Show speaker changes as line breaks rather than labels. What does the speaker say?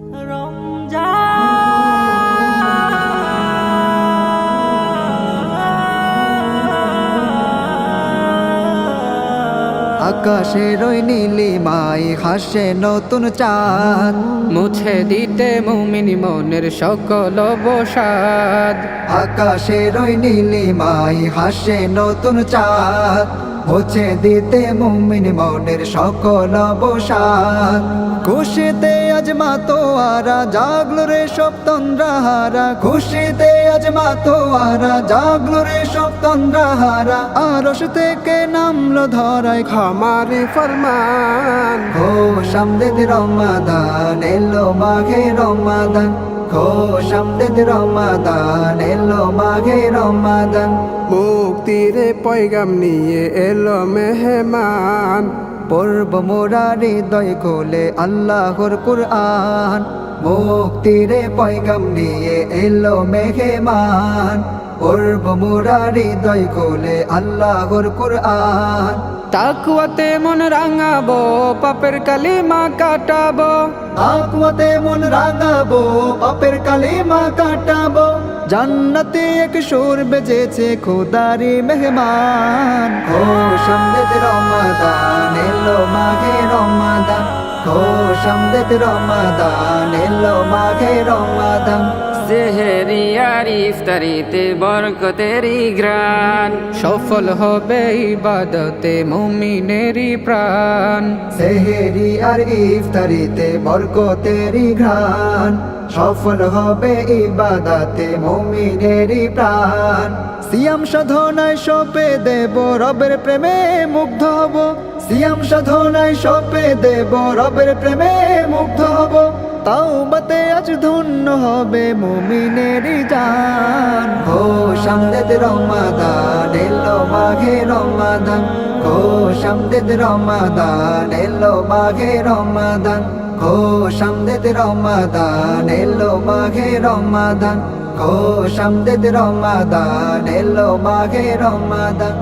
আকাশের ওই নীলিমায় হাসে নতুন চাঁদ,
মুছে দিতে মুমিন মনের সকল অবসাদ।
আকাশের ওই নীলিমায় হাসে নতুন চাঁদ, মুছে দিতে মুমিন মনের সকল অবসাদ। খুশিতে আজ মাতোয়ারা জাগলো রে সব তন্দ্রাহারা, খুশিতে আজ মাতোয়ারা জাগলো রে সব তন্দ্রাহারা। আরশ থেকে নামলো ধরায়
ক্ষমারি ফরমান,
খোশ আমদেদ রমাদান এলো মাঘে রমাদান, খোশ আমদেদ রমাদান এলো মাঘে রমাদান।
মুক্তির পয়গাম নিয়ে এলো মেহমান,
পড়ব মোরা হৃদয় খোলে আল্লাহর কুরআন। মুক্তির পয়গাম নিয়ে এলো মেহমান, পড়ব মোরা হৃদয় খোলে আল্লাহর কুরআন।
তাকওয়াতে মন রাঙাবো, পাপের কালিমা কাটাবো।
তাকওয়াতে মন রাঙাবো, পাপের কালিমা কাটাবো। জান্নাতে এক সুর বেজেছে খোদারি মেহমান। খোশ আমদেদ রমাদান এলো মাঘে রমাদান, খোশ আমদেদ রমাদান এলো মাঘে রমাদান।
সেহেরি আর ইফতারিতে বরকতেরই গ্রান,
সফল হবে ইবাদতে মুমিনেরই প্রাণ।
সেহেরি আর ইফতারিতে বরকতেরই ঘ্রাণ, সফল হবে ইবাদাতে মুমিনেরই প্রাণ। সিয়াম সাধনায় সপে দেব রবের প্রেমে মুগ্ধ হব, সিয়াম সাধনায় সপে দেব রবের প্রেমে মুগ্ধ হব। তাওবাতে আজ ধন্য হবে মুমিনেরই জান। খোশ আমদেদ রমাদান এলো মাঘে রমাদান, খোশ আমদেদ রমাদান এলো মাঘে রমাদান, খোশ আমদেদ রমাদান এলো মাঘে রমাদান, খোশ আমদেদ রমাদান এলো মাঘে রমাদান।